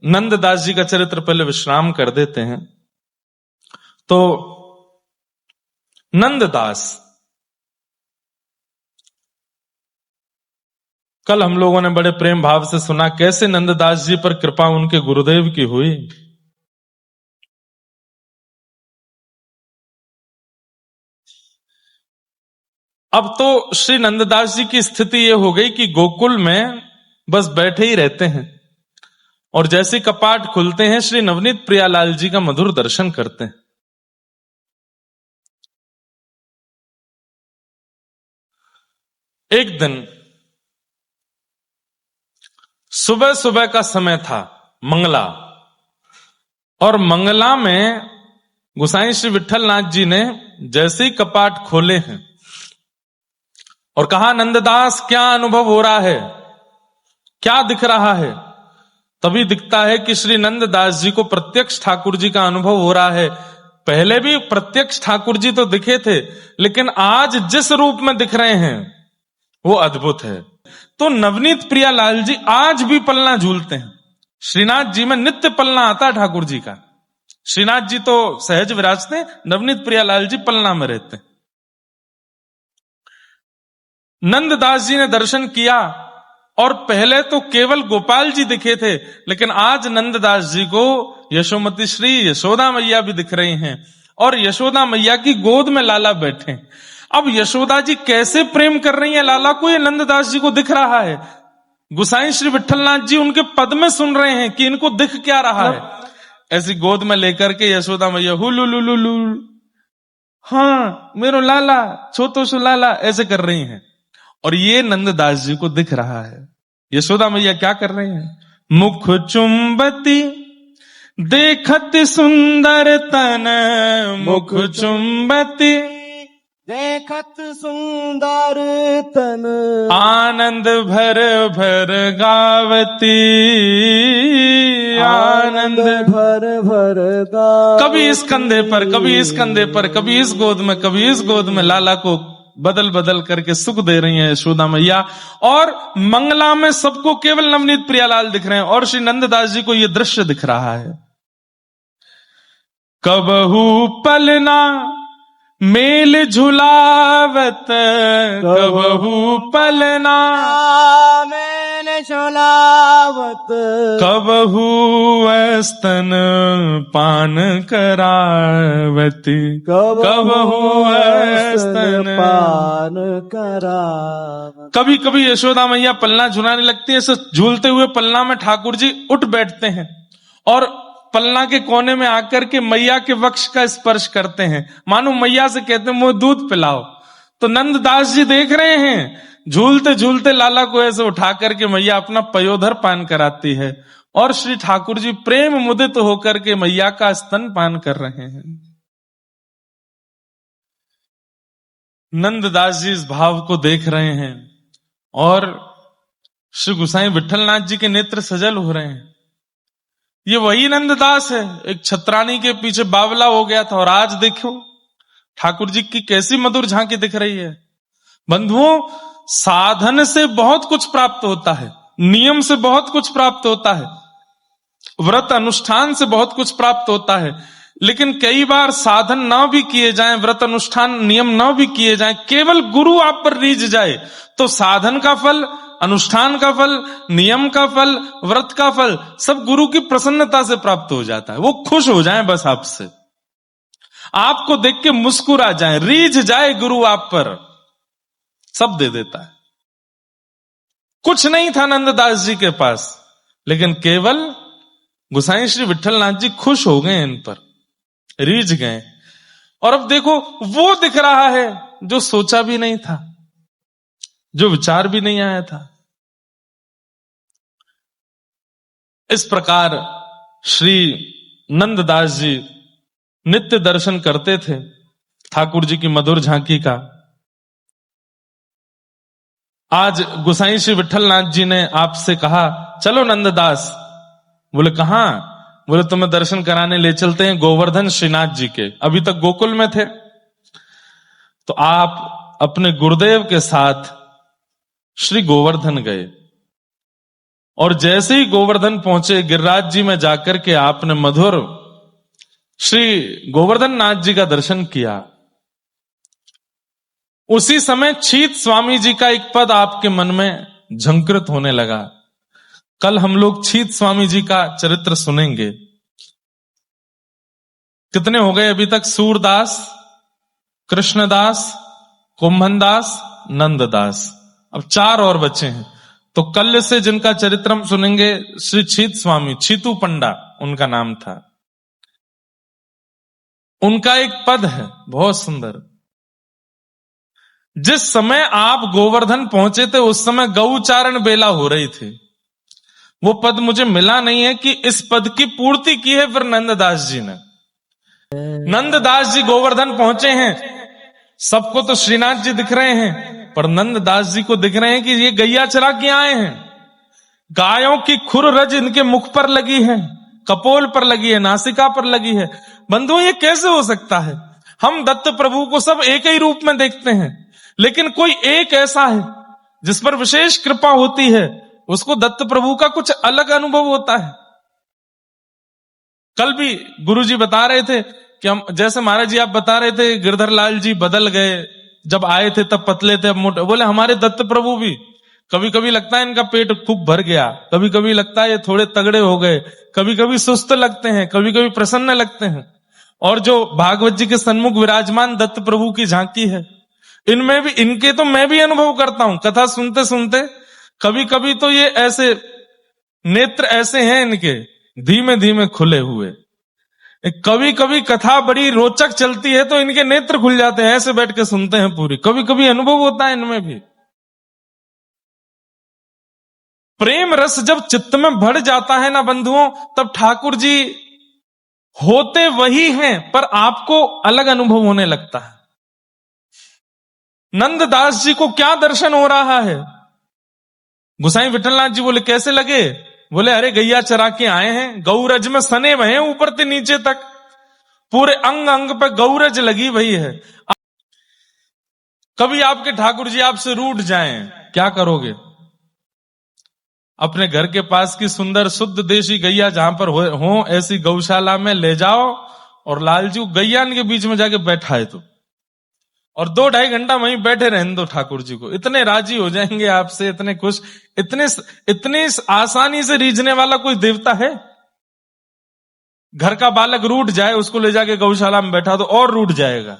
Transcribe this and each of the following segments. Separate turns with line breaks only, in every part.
नंददास जी का चरित्र पहले विश्राम कर देते हैं। तो नंददास, कल हम लोगों ने बड़े प्रेम भाव से सुना कैसे नंददास जी पर कृपा उनके गुरुदेव की हुई। अब तो श्री नंददास जी की स्थिति यह हो गई कि गोकुल में बस बैठे ही रहते हैं और जैसे कपाट खुलते हैं श्री नवनीत प्रियालाल जी का मधुर दर्शन करते हैं। एक दिन सुबह सुबह का समय था, मंगला, और मंगला में गोसाई श्री विठलनाथ जी ने जैसे ही कपाट खोले हैं और कहा, नंददास क्या अनुभव हो रहा है, क्या दिख रहा है? तभी दिखता है कि श्री नंददास जी को प्रत्यक्ष ठाकुर जी का अनुभव हो रहा है। पहले भी प्रत्यक्ष ठाकुर जी तो दिखे थे, लेकिन आज जिस रूप में दिख रहे हैं वो अद्भुत है। तो नवनीत प्रियालाल जी आज भी पलना झूलते हैं। श्रीनाथ जी में नित्य पलना आता है ठाकुर जी का। श्रीनाथ जी तो सहज विराजते, नवनीत प्रियालाल जी पलना में रहते हैं। नंददास जी ने दर्शन किया और पहले तो केवल गोपाल जी दिखे थे, लेकिन आज नंददास जी को यशोमती श्री यशोदा मैया भी दिख रही हैं और यशोदा मैया की गोद में लाला बैठे। अब यशोदा जी कैसे प्रेम कर रही हैं लाला को, ये नंददास जी को दिख रहा है। गुसाई श्री विठलनाथ जी उनके पद में सुन रहे हैं कि इनको दिख क्या रहा है। ऐसी गोद में लेकर के यशोदा मैया हुलुलुलुलु, हाँ मेरो लाला, छोटो सो लाला, ऐसे कर रही हैं और ये नंददास जी को दिख रहा है। यशोदा मैया क्या कर रही हैं? मुख चुंबती देखत सुंदर तन, मुख चुंबती
देखत सुंदर तन,
आनंद भर भर गावती, आनंद
भर भर गा।
कभी इस कंधे पर, कभी इस कंधे पर, कभी इस गोद में, कभी इस गोद में लाला को बदल बदल करके सुख दे रही है यशोदा मैया। और मंगला में सबको केवल नवनीत प्रियालाल दिख रहे हैं और श्री नंददास जी को यह दृश्य दिख रहा है। कबहू पलना मेल झुलावत, कबहू पलना
मेल झुलावत,
कबहू स्तन पान करावती, कबहू स्तन
पान करावत।
कभी कभी यशोदा मैया पलना झुलाने लगती है। ऐसे झूलते हुए पलना में ठाकुर जी उठ बैठते हैं और पलना के कोने में आकर के मैया के वक्ष का स्पर्श करते हैं, मानो मैया से कहते हैं मुझे दूध पिलाओ। तो नंददास जी देख रहे हैं, झूलते झूलते लाला को ऐसे उठा करके मैया अपना पयोधर पान कराती है और श्री ठाकुर जी प्रेम मुदित होकर के मैया का स्तन पान कर रहे हैं। नंददास जी इस भाव को देख रहे हैं और श्री गोसाई विठलनाथ जी के नेत्र सजल हो रहे हैं। ये वही नंददास है, एक छत्रानी के पीछे बावला हो गया था और आज देखो ठाकुर जी की कैसी मधुर झांकी दिख रही है। बंधुओं, साधन से बहुत कुछ प्राप्त होता है, नियम से बहुत कुछ प्राप्त होता है, व्रत अनुष्ठान से बहुत कुछ प्राप्त होता है, लेकिन कई बार साधन ना भी किए जाएं, व्रत अनुष्ठान नियम ना भी किए जाएं, केवल गुरु आप पर रीझ जाए तो साधन का फल, अनुष्ठान का फल, नियम का फल, व्रत का फल सब गुरु की प्रसन्नता से प्राप्त हो जाता है। वो खुश हो जाए बस आपसे, आपको देख के मुस्कुरा जाए, रीझ जाए गुरु आप पर, सब दे देता है। कुछ नहीं था नंददास जी के पास, लेकिन केवल गोसाई श्री विठलनाथ जी खुश हो गए, इन पर रीझ गए। और अब देखो वो दिख रहा है जो सोचा भी नहीं था, जो विचार भी नहीं आया था। इस प्रकार श्री नंददास जी नित्य दर्शन करते थे ठाकुर जी की मधुर झांकी का। आज गोसाई श्री विठलनाथ जी ने आपसे कहा चलो नंददास। बोले कहां? बोले तुम्हें दर्शन कराने ले चलते हैं गोवर्धन श्रीनाथ जी के। अभी तक गोकुल में थे, तो आप अपने गुरुदेव के साथ श्री गोवर्धन गए। और जैसे ही गोवर्धन पहुंचे, गिरिराज जी में जाकर के आपने मधुर श्री गोवर्धन नाथ जी का दर्शन किया। उसी समय छीत स्वामी जी का एक पद आपके मन में झंकृत होने लगा। कल हम लोग छीत स्वामी जी का चरित्र सुनेंगे। कितने हो गए अभी तक? सूरदास, कृष्णदास, कुंभनदास, नंददास, अब 4 और बचे हैं। तो कल से जिनका चरित्र हम सुनेंगे, श्री छीत स्वामी, छीतू पंडा उनका नाम था। उनका एक पद है बहुत सुंदर। जिस समय आप गोवर्धन पहुंचे थे उस समय गौचारण बेला हो रही थी। वो पद मुझे मिला नहीं है कि इस पद की पूर्ति की है फिर नंददास जी ने। नंददास जी गोवर्धन पहुंचे हैं, सबको तो श्रीनाथ जी दिख रहे हैं, पर नंददास जी को दिख रहे हैं कि ये गैया चरा के आए हैं। गायों की खुर रज इनके मुख पर लगी है, कपोल पर लगी है, नासिका पर लगी है। बंधु, ये कैसे हो सकता है? हम दत्त प्रभु को सब एक ही रूप में देखते हैं, लेकिन कोई एक ऐसा है जिस पर विशेष कृपा होती है, उसको दत्त प्रभु का कुछ अलग अनुभव होता है। कल भी गुरुजी बता रहे थे कि हम, जैसे महाराज जी आप बता रहे थे गिरधर लाल जी बदल गए, जब आए थे तब पतले थे अब मोटे। बोले हमारे दत्त प्रभु भी कभी कभी लगता है इनका पेट खूब भर गया, कभी कभी लगता है ये थोड़े तगड़े हो गए, कभी कभी सुस्त लगते हैं, कभी कभी प्रसन्न लगते हैं। और जो भागवत जी के सन्मुख विराजमान दत्त प्रभु की झांकी है, इनमें भी, इनके तो मैं भी अनुभव करता हूं कथा सुनते सुनते। कभी कभी तो ये ऐसे नेत्र ऐसे हैं इनके, धीमे धीमे खुले हुए। कभी कभी कथा बड़ी रोचक चलती है तो इनके नेत्र खुल जाते हैं, ऐसे बैठ के सुनते हैं पूरी। कभी कभी अनुभव होता है इनमें भी। प्रेम रस जब चित्त में भर जाता है ना बंधुओं, तब ठाकुर जी होते वही हैं पर आपको अलग अनुभव होने लगता है। नंददास जी को क्या दर्शन हो रहा है? गोसाई विठलनाथ जी बोले कैसे लगे? बोले अरे गैया चरा के आए हैं, गौरज में सने हुए हैं ऊपर से नीचे तक, पूरे अंग अंग पे गौरज लगी हुई है। कभी आपके ठाकुर जी आपसे रूठ जाएं, क्या करोगे? अपने घर के पास की सुंदर शुद्ध देशी गैया जहां पर हो ऐसी गौशाला में ले जाओ और लालजी को गैया के बीच में जाके बैठाए तो, और 2-2.5 घंटा वहीं बैठे रहने दो ठाकुर जी को। इतने राजी हो जाएंगे आपसे, इतने खुश। इतने आसानी से रीझने वाला कोई देवता है? घर का बालक रूठ जाए, उसको ले जाके गौशाला में बैठा दो और रूठ जाएगा।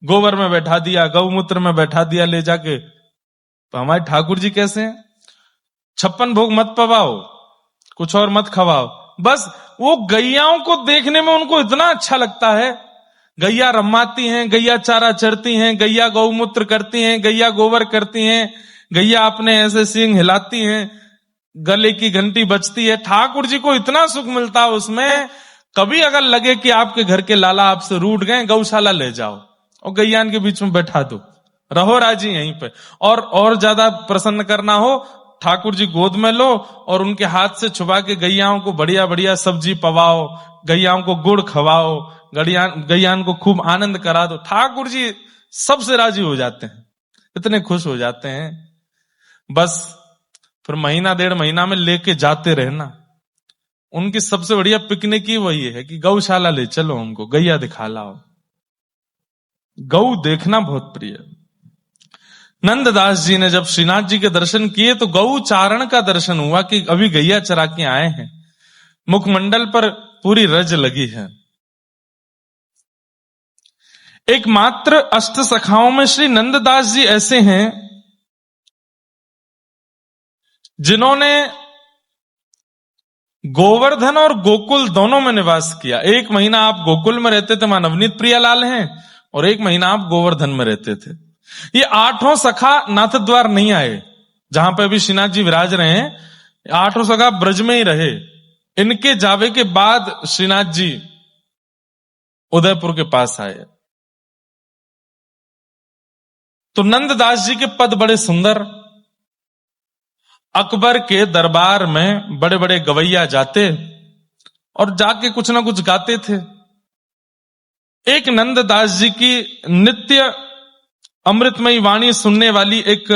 गोबर में बैठा दिया, गौमूत्र में बैठा दिया ले जाके। तो हमारे ठाकुर जी कैसे हैं? 56 भोग मत पवाओ, कुछ और मत खवाओ, बस वो गैयाओं को देखने में उनको इतना अच्छा लगता है। गैया रमाती हैं, गैया चारा चरती हैं, गैया गौमूत्र करती हैं, गैया गोबर करती हैं, गैया अपने ऐसे सींग हिलाती हैं, गले की घंटी बजती है। ठाकुर जी को इतना सुख मिलता है उसमें। कभी अगर लगे कि आपके घर के लाला आपसे रूठ गए, गौशाला ले जाओ और गैयान के बीच में बैठा दो, रहो राजी यहीं पे। और ज्यादा प्रसन्न करना हो, ठाकुर जी गोद में लो और उनके हाथ से छुपा के गैयाओं को बढ़िया बढ़िया सब्जी पवाओ, गैयाओं को गुड़ खवाओ, गैयान को खूब आनंद करा दो। ठाकुर जी सबसे राजी हो जाते हैं, इतने खुश हो जाते हैं। बस फिर 1.5 महीना में लेके जाते रहना। उनकी सबसे बढ़िया पिकनिक ही वही है कि गौशाला ले चलो, हमको गैया दिखा लाओ। गौ देखना बहुत प्रिय। नंददास जी ने जब श्रीनाथ जी के दर्शन किए तो गौ चारण का दर्शन हुआ कि अभी गैया चरा के आए हैं। मुखमंडल पर पूरी रज लगी है। एकमात्र अष्ट सखाओं में श्री नंददास जी ऐसे हैं जिन्होंने गोवर्धन और गोकुल दोनों में निवास किया। 1 महीना आप गोकुल में रहते थे, वहां नवनीत प्रियालाल हैं, और 1 महीना आप गोवर्धन में रहते थे। ये 8 सखा नाथ द्वार नहीं आए, जहां पे अभी श्रीनाथ जी विराज रहे हैं। 8 सखा ब्रज में ही रहे। इनके जावे के बाद श्रीनाथ जी उदयपुर के पास आए। तो नंददास जी के पद बड़े सुंदर। अकबर के दरबार में बड़े बड़े गवैया जाते और जाके कुछ ना कुछ गाते थे। एक नंददास जी की नित्य अमृतमयी वाणी सुनने वाली एक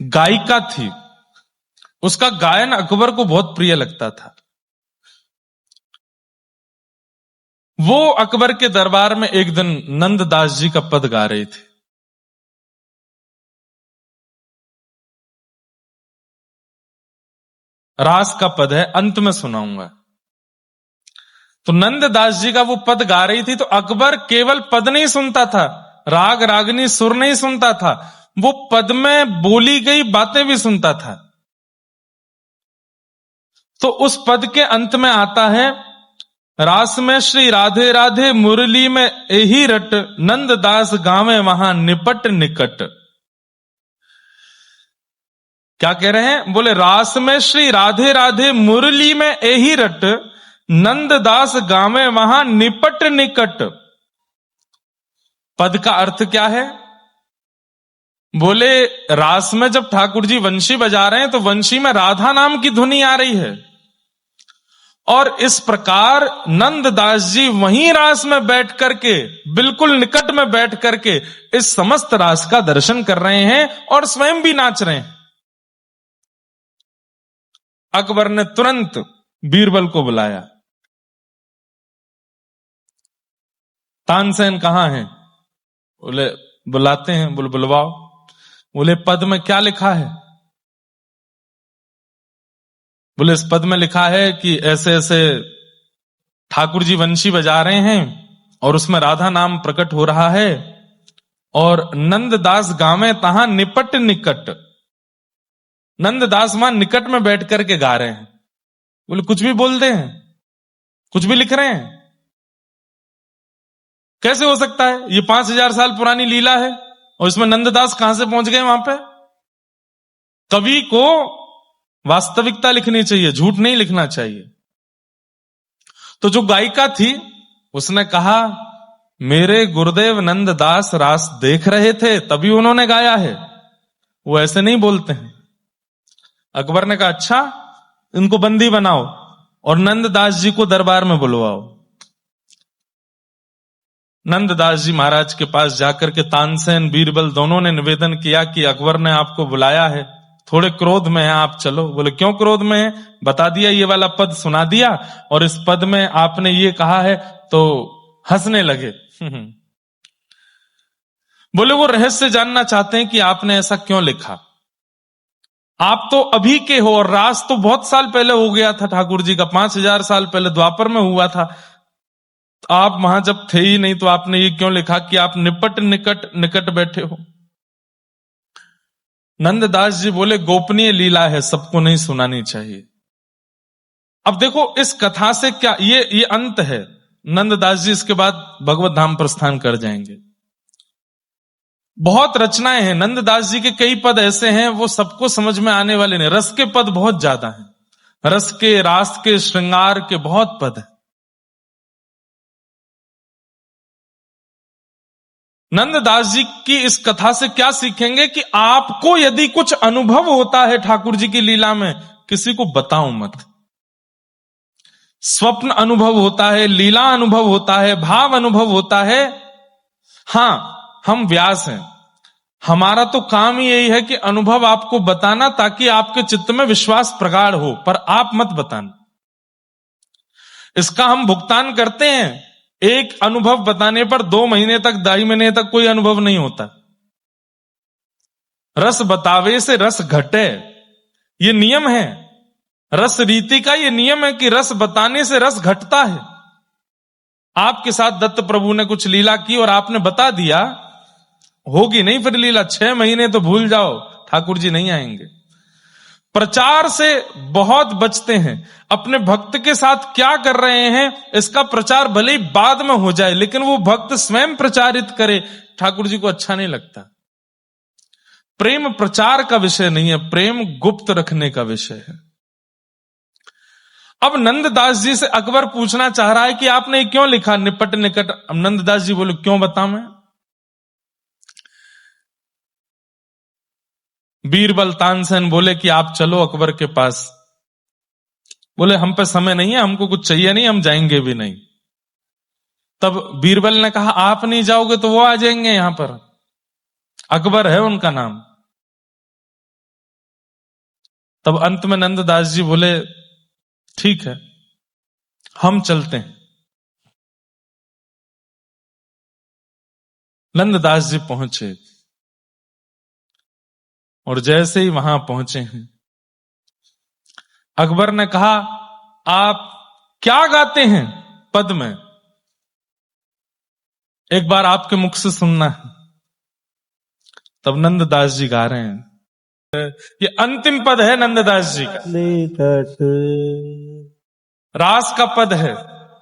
गायिका थी, उसका गायन अकबर को बहुत प्रिय लगता था। वो अकबर के दरबार में एक दिन नंददास जी का पद गा रहे थे। रास का पद है, अंत में सुनाऊंगा। तो नंददास जी का वो पद गा रही थी, तो अकबर केवल पद नहीं सुनता था, राग रागनी सुर नहीं सुनता था, वो पद में बोली गई बातें भी सुनता था। तो उस पद के अंत में आता है, रास में श्री राधे राधे मुरली में एही रट, नंददास गावे वहां निपट निकट। क्या कह रहे हैं? बोले रास में श्री राधे राधे मुरली में एही रट, नंददास गावे वहां निपट निकट। पद का अर्थ क्या है? बोले रास में जब ठाकुर जी वंशी बजा रहे हैं तो वंशी में राधा नाम की ध्वनि आ रही है, और इस प्रकार नंददास जी वहीं रास में बैठ करके, बिल्कुल निकट में बैठ करके इस समस्त रास का दर्शन कर रहे हैं और स्वयं भी नाच रहे हैं। अकबर ने तुरंत बीरबल को बुलाया। तानसेन कहां है? बोले बुलाते हैं। बोले बुलवाओ। बोले पद में क्या लिखा है? बोले इस पद में लिखा है कि ऐसे ऐसे ठाकुर जी वंशी बजा रहे हैं और उसमें राधा नाम प्रकट हो रहा है, और नंददास गावे तहां निपट निकट, नंददास वहां निकट में बैठ करके गा रहे हैं। बोले कुछ भी बोलते हैं, कुछ भी लिख रहे हैं, कैसे हो सकता है? ये 5000 साल पुरानी लीला है और इसमें नंददास कहां से पहुंच गए वहां पे? कवि को वास्तविकता लिखनी चाहिए, झूठ नहीं लिखना चाहिए। तो जो गायिका थी उसने कहा, मेरे गुरुदेव नंददास रास देख रहे थे तभी उन्होंने गाया है, वो ऐसे नहीं बोलते हैं। अकबर ने कहा अच्छा, इनको बंदी बनाओ और नंददास जी को दरबार में बुलवाओ। नंददास जी महाराज के पास जाकर के तानसेन बीरबल दोनों ने निवेदन किया कि अकबर ने आपको बुलाया है, थोड़े क्रोध में है, आप चलो। बोले क्यों क्रोध में है? बता दिया, ये वाला पद सुना दिया और इस पद में आपने ये कहा है, तो हंसने लगे। बोले वो रहस्य जानना चाहते हैं कि आपने ऐसा क्यों लिखा। आप तो अभी के हो और रास तो बहुत साल पहले हो गया था ठाकुर जी का, 5000 साल पहले द्वापर में हुआ था। आप वहां जब थे ही नहीं, तो आपने ये क्यों लिखा कि आप निपट निकट निकट बैठे हो? नंददास जी बोले गोपनीय लीला है, सबको नहीं सुनानी चाहिए। अब देखो इस कथा से क्या, ये अंत है। नंददास जी इसके बाद भगवत धाम प्रस्थान कर जाएंगे। बहुत रचनाएं हैं नंददास जी के, कई पद ऐसे हैं वो सबको समझ में आने वाले नहीं। रस के पद बहुत ज्यादा हैं, रस के, रास के, श्रृंगार के बहुत पद हैं। नंददास जी की इस कथा से क्या सीखेंगे कि आपको यदि कुछ अनुभव होता है ठाकुर जी की लीला में, किसी को बताओ मत। स्वप्न अनुभव होता है, लीला अनुभव होता है, भाव अनुभव होता है। हां, हम व्यास हैं, हमारा तो काम ही यही है कि अनुभव आपको बताना, ताकि आपके चित्त में विश्वास प्रगाढ़ हो, पर आप मत बताना। इसका हम भुगतान करते हैं। एक अनुभव बताने पर 2 महीने तक, 2.5 महीने तक कोई अनुभव नहीं होता। रस बतावे से रस घटे, ये नियम है रस रीति का। ये नियम है कि रस बताने से रस घटता है। आपके साथ दत्त प्रभु ने कुछ लीला की और आपने बता दिया, होगी नहीं फिर लीला, 6 महीने तो भूल जाओ, ठाकुर जी नहीं आएंगे। प्रचार से बहुत बचते हैं। अपने भक्त के साथ क्या कर रहे हैं इसका प्रचार भले ही बाद में हो जाए, लेकिन वो भक्त स्वयं प्रचारित करे, ठाकुर जी को अच्छा नहीं लगता। प्रेम प्रचार का विषय नहीं है, प्रेम गुप्त रखने का विषय है। अब नंददास जी से अकबर पूछना चाह रहा है कि आपने क्यों लिखा निपट निकट। अब नंददास जी बोले क्यों बताऊं मैं? बीरबल तानसेन बोले कि आप चलो अकबर के पास। बोले हम पे समय नहीं है, हमको कुछ चाहिए नहीं, हम जाएंगे भी नहीं। तब बीरबल ने कहा आप नहीं जाओगे तो वो आ जाएंगे यहां पर, अकबर है उनका नाम। तब अंत में नंददास जी बोले ठीक है, हम चलते हैं। नंददास जी पहुंचे और जैसे ही वहां पहुंचे हैं, अकबर ने कहा आप क्या गाते हैं पद में, एक बार आपके मुख से सुनना है। तब नंददास जी गा रहे हैं, ये अंतिम पद है नंददास जी का,
निकट
रास का पद है,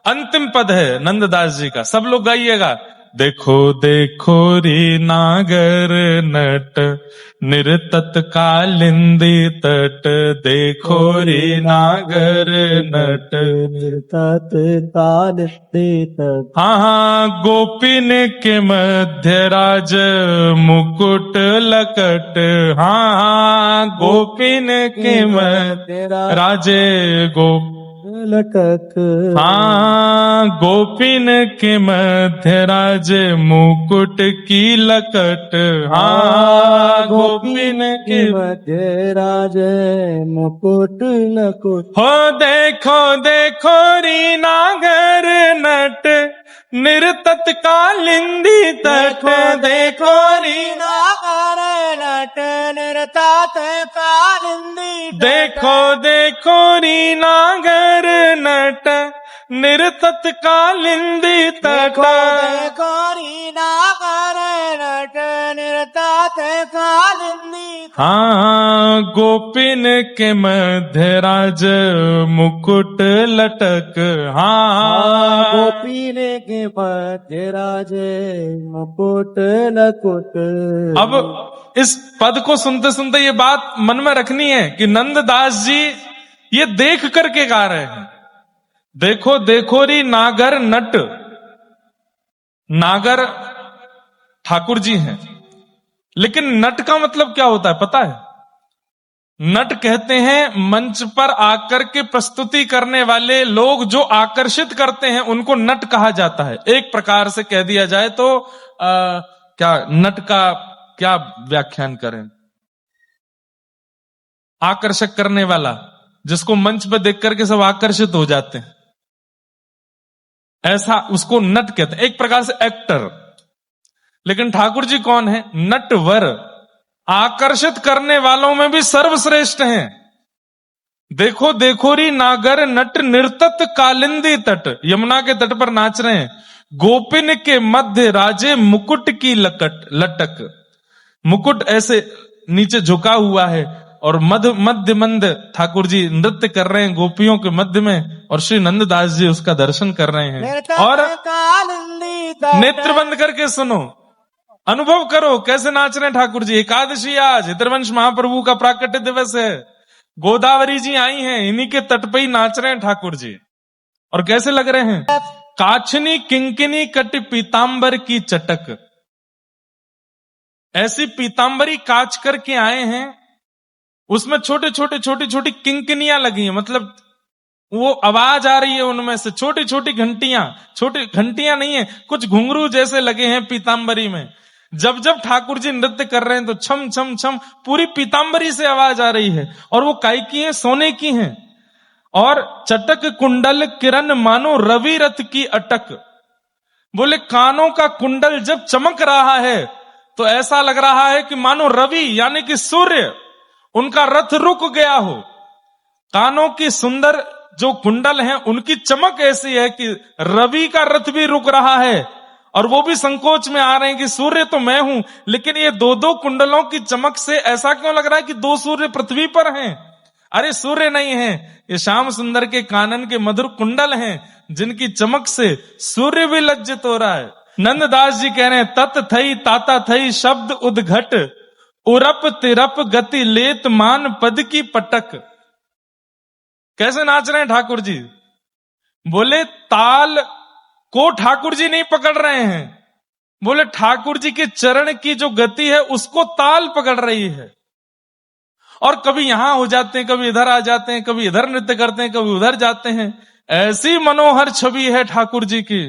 अंतिम पद है नंददास जी का। सब लोग गाइएगा। देखो देखो री नागर नट निरतत कालिंदी तट, देखो री नागर नट।
निर्तत कालिंदी तट,
हाँ हाँ, गोपिन के मध्य राज मुकुट लकट, हाँ हाँ, गोपिन के मध्य राजे गोप
लटक,
हाँ, गोपिन के मध्य राज मुकुट की लकट, हाँ, गोपिन के
मध्य राज मुकुट लकुट।
हो देखो देखो री नागर नट निरतत कालिंदी तट, देखो री
नागर नट निरतत कालिंदी तट,
देखो देखो री नागर नट निरतत कालिंदी तट,
देखो री नागर नट निरतत कालिंदी तट।
हाँ, गोपिन के मध्य राज मुकुट लटक, हाँ,
गोपीन के मध्य राज मुकुट लकुट।
अब इस पद को सुनते सुनते ये बात मन में रखनी है कि नंददास जी ये देख करके गा रहे हैं। देखो देखो री नागर नट, नागर ठाकुर जी हैं, लेकिन नट का मतलब क्या होता है पता है? नट कहते हैं मंच पर आकर के प्रस्तुति करने वाले लोग जो आकर्षित करते हैं उनको नट कहा जाता है। एक प्रकार से कह दिया जाए तो क्या नट का क्या व्याख्यान करें? आकर्षक करने वाला, जिसको मंच पर देख करके सब आकर्षित हो जाते हैं, ऐसा उसको नट कहते हैं, एक प्रकार से एक्टर। लेकिन ठाकुर जी कौन है? नटवर, आकर्षित करने वालों में भी सर्वश्रेष्ठ हैं। देखो देखो री नागर नट निर्तत कालिंदी तट, यमुना के तट पर नाच रहे हैं। गोपिन के मध्य राजे मुकुट की लटक, मुकुट ऐसे नीचे झुका हुआ है और मध्य मंद ठाकुर जी नृत्य कर रहे हैं गोपियों के मध्य में, और श्री नंददास जी उसका दर्शन कर रहे हैं। और नेत्र बंद करके सुनो, अनुभव करो कैसे नाच रहे हैं ठाकुर जी। एकादशी आज हितरवंश महाप्रभु का प्राकट्य दिवस है, गोदावरी जी आई हैं, इन्हीं के तट पे ही नाच रहे हैं ठाकुर जी। और कैसे लग रहे हैं? काछनी किंकिनी कट पीतांबर की चटक, ऐसी पीतांबरी काच करके आए हैं, उसमें छोटे छोटी छोटी किंकिनियां लगी हैं, मतलब वो आवाज आ रही है उनमें से, छोटी छोटी घंटियां नहीं है, कुछ घुंघरू जैसे लगे हैं पीतांबरी में। जब जब ठाकुर जी नृत्य कर रहे हैं तो छम छम छम पूरी पीतांबरी से आवाज आ रही है। और वो काय की है? सोने की है। और चटक कुंडल किरण मानो रवि रथ की अटक, बोले कानों का कुंडल जब चमक रहा है तो ऐसा लग रहा है कि मानो रवि यानी कि सूर्य उनका रथ रुक गया हो। कानों की सुंदर जो कुंडल हैं उनकी चमक ऐसी है कि रवि का रथ भी रुक रहा है, और वो भी संकोच में आ रहे हैं कि सूर्य तो मैं हूं, लेकिन ये दो दो कुंडलों की चमक से ऐसा क्यों लग रहा है कि दो सूर्य पृथ्वी पर हैं? अरे सूर्य नहीं है, ये श्याम सुंदर के कानन के मधुर कुंडल हैं, जिनकी चमक से सूर्य भी लज्जित हो रहा है। नंददास जी कह रहे हैं तत् थई ताता थई शब्द उद्घट, उरप तिरप गति लेत मान पद की पटक। कैसे नाच रहे हैं ठाकुर जी? बोले ताल को ठाकुर जी नहीं पकड़ रहे हैं, बोले ठाकुर जी के चरण की जो गति है उसको ताल पकड़ रही है। और कभी यहां हो जाते हैं, कभी इधर आ जाते हैं, कभी इधर नृत्य करते हैं, कभी उधर जाते हैं। ऐसी मनोहर छवि है ठाकुर जी की।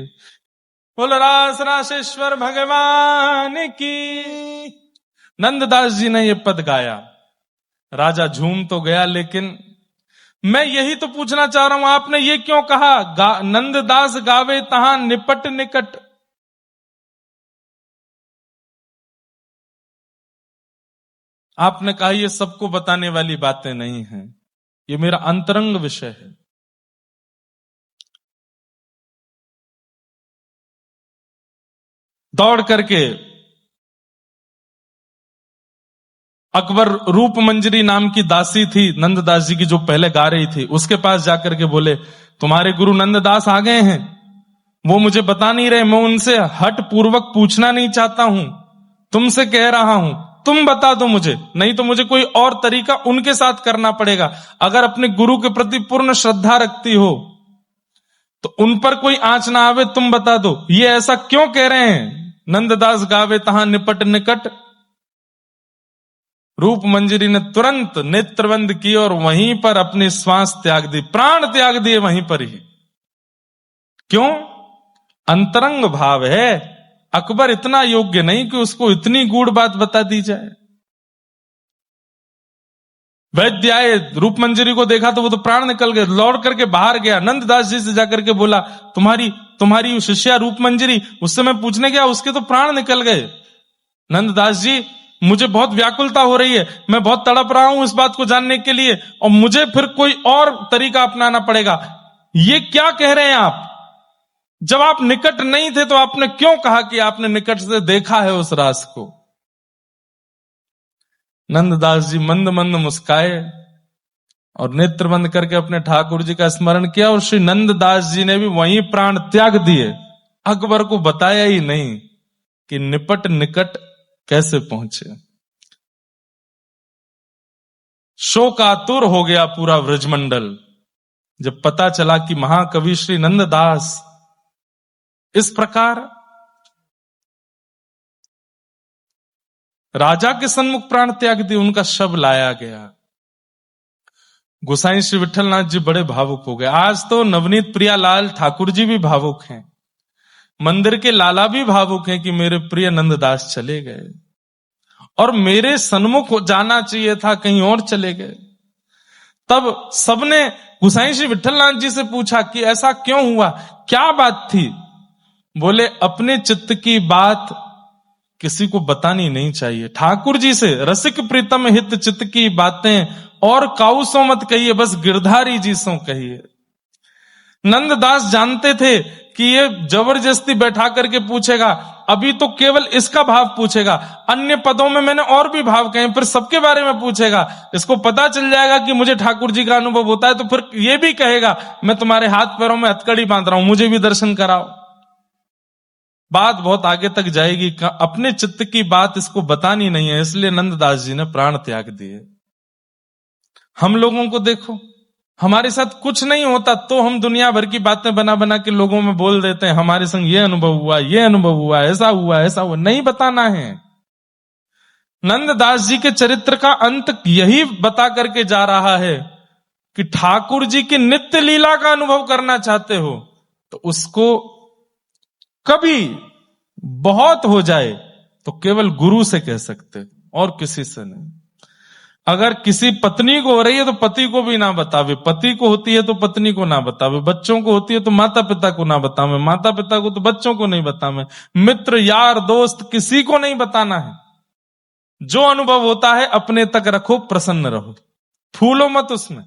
बोल रास रासेश्वर भगवान की। नंददास जी ने ये पद गाया। राजा झूम तो गया, लेकिन मैं यही तो पूछना चाह रहा हूं, आपने ये क्यों कहा नंददास गावे तहां निपट निकट? आपने कहा ये सबको बताने वाली बातें नहीं हैं, ये मेरा अंतरंग विषय है। दौड़ करके अकबर रूप मंजरी नाम की दासी थी नंददास जी की, जो पहले गा रही थी, उसके पास जाकर के बोले, तुम्हारे गुरु नंददास आ गए हैं, वो मुझे बता नहीं रहे, मैं उनसे हट पूर्वक पूछना नहीं चाहता हूं, तुमसे कह रहा हूं, तुम बता दो मुझे, नहीं तो मुझे कोई और तरीका उनके साथ करना पड़ेगा। अगर अपने गुरु के प्रति पूर्ण श्रद्धा रखती हो तो उन पर कोई आंच ना आवे, तुम बता दो ये ऐसा क्यों कह रहे हैं, नंददास गावे तहां निपट निकट। रूप मंजरी ने तुरंत नेत्रबंद की और वहीं पर अपनी श्वास त्याग दी, प्राण त्याग दिए वहीं पर ही। क्यों? अंतरंग भाव है। अकबर इतना योग्य नहीं कि उसको इतनी गूढ़ बात बता दी जाए। वैद्य आए, रूप मंजरी को देखा तो वो तो प्राण निकल गए, लौट करके बाहर गया, नंददास जी से जाकर के बोला, तुम्हारी शिष्या रूप मंजरी, उससे मैं पूछने गया, उसके तो प्राण निकल गए। नंददास जी, मुझे बहुत व्याकुलता हो रही है, मैं बहुत तड़प रहा हूं इस बात को जानने के लिए, और मुझे फिर कोई और तरीका अपनाना पड़ेगा। ये क्या कह रहे हैं आप? जब आप निकट नहीं थे तो आपने क्यों कहा कि आपने निकट से देखा है उस रास को? नंददास जी मंद मंद मुस्काए और नेत्र बंद करके अपने ठाकुर जी का स्मरण किया, और श्री नंददास जी ने भी वहीं प्राण त्याग दिए। अकबर को बताया ही नहीं कि निपट निकट कैसे पहुंचे। शोकातुर हो गया पूरा व्रजमंडल जब पता चला कि महाकवि श्री नंददास इस प्रकार राजा के सन्मुख प्राण त्याग दिए। उनका शव लाया गया। गोसाई श्री विठलनाथ जी बड़े भावुक हो गए। आज तो नवनीत प्रियालाल ठाकुर जी भी भावुक हैं, मंदिर के लाला भी भावुक हैं कि मेरे प्रिय नंददास चले गए, और मेरे सन्मुख जाना चाहिए था, कहीं और चले गए। तब सबने गोसाई श्री विठलनाथ जी से पूछा कि ऐसा क्यों हुआ, क्या बात थी? बोले, अपने चित्त की बात किसी को बतानी नहीं चाहिए। ठाकुर जी से रसिक प्रीतम हित चित्त की बातें और काऊ सो मत कहिए, बस गिरधारी जी सो कहिए। नंददास जानते थे कि ये जबरदस्ती बैठा करके पूछेगा, अभी तो केवल इसका भाव पूछेगा, अन्य पदों में मैंने और भी भाव कहे, फिर सबके बारे में पूछेगा। इसको पता चल जाएगा कि मुझे ठाकुर जी का अनुभव होता है, तो फिर ये भी कहेगा, मैं तुम्हारे हाथ पैरों में हथकड़ी बांध रहा हूं, मुझे भी दर्शन कराओ। बात बहुत आगे तक जाएगी। अपने चित्त की बात इसको बतानी नहीं है, इसलिए नंददास जी ने प्राण त्याग दिए। हम लोगों को देखो, हमारे साथ कुछ नहीं होता तो हम दुनिया भर की बातें बना बना के लोगों में बोल देते हैं, हमारे संग ये अनुभव हुआ, ये अनुभव हुआ, ऐसा हुआ, ऐसा हुआ। नहीं बताना है। नंददास जी के चरित्र का अंत यही बता करके जा रहा है कि ठाकुर जी की नित्य लीला का अनुभव करना चाहते हो तो उसको कभी बहुत हो जाए तो केवल गुरु से कह सकते, और किसी से नहीं। अगर किसी पत्नी को हो रही है तो पति को भी ना बतावे, पति को होती है तो पत्नी को ना बतावे, बच्चों को होती है तो माता पिता को ना बतावे, माता पिता को तो बच्चों को नहीं बतावे, मित्र यार दोस्त किसी को नहीं बताना है। जो अनुभव होता है अपने तक रखो, प्रसन्न रहो, फूलो मत उसमें।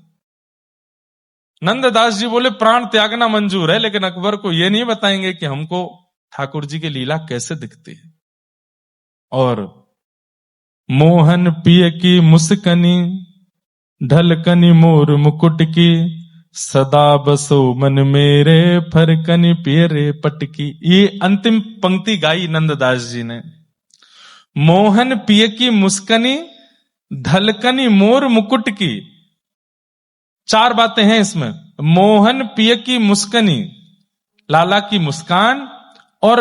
नंददास जी बोले प्राण त्यागना मंजूर है, लेकिन अकबर को यह नहीं बताएंगे कि हमको ठाकुर जी की लीला कैसे दिखती है। और मोहन पिय की मुस्कनी ढलकनी मोर मुकुट की, सदा बसो मन मेरे फरकनी पियरे पटकी। ये अंतिम पंक्ति गाई नंददास जी ने। मोहन पिय की मुस्कनी ढलकनी मोर मुकुट की। चार बातें हैं इसमें। मोहन पिय की मुस्कनी, लाला की मुस्कान, और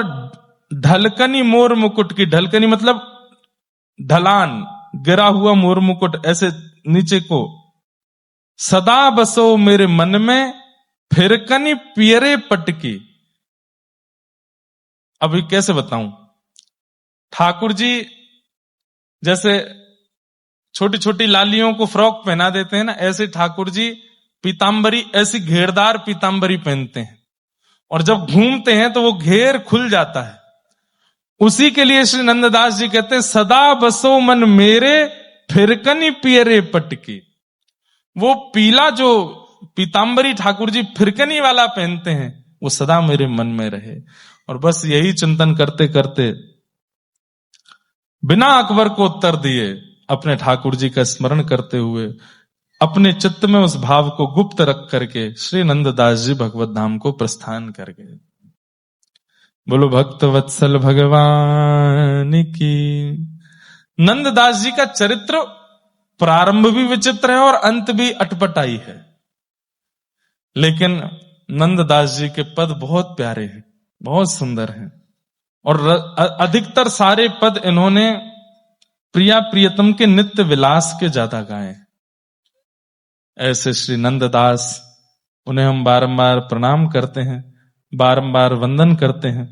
ढलकनी मोर मुकुट की। ढलकनी मतलब ढलान, गिरा हुआ मोर मुकुट ऐसे नीचे को। सदा बसो मेरे मन में फिरकनी पियरे पटकी। अभी कैसे बताऊं? ठाकुर जी जैसे छोटी छोटी लालियों को फ्रॉक पहना देते हैं ना, ऐसे ठाकुर जी पीताम्बरी, ऐसी घेरदार पीताम्बरी पहनते हैं, और जब घूमते हैं तो वो घेर खुल जाता है। उसी के लिए श्री नंददास जी कहते हैं, सदा बसो मन मेरे फिरकनी पियरे पटकी। वो पीला जो पीताम्बरी ठाकुर जी फिरकनी वाला पहनते हैं, वो सदा मेरे मन में रहे। और बस यही चिंतन करते करते बिना अकबर को उत्तर दिए अपने ठाकुर जी का स्मरण करते हुए अपने चित्त में उस भाव को गुप्त रख करके श्री नंददास जी भगवत धाम को प्रस्थान कर गए। बोलो भक्त वत्सल भगवान की। नंददास जी का चरित्र प्रारंभ भी विचित्र है और अंत भी अटपटाई है, लेकिन नंददास जी के पद बहुत प्यारे हैं, बहुत सुंदर हैं, और अधिकतर सारे पद इन्होंने प्रिया प्रियतम के नित्य विलास के ज्यादा गाए। ऐसे श्री नंददास, उन्हें हम बारंबार प्रणाम करते हैं, बारंबार वंदन करते हैं।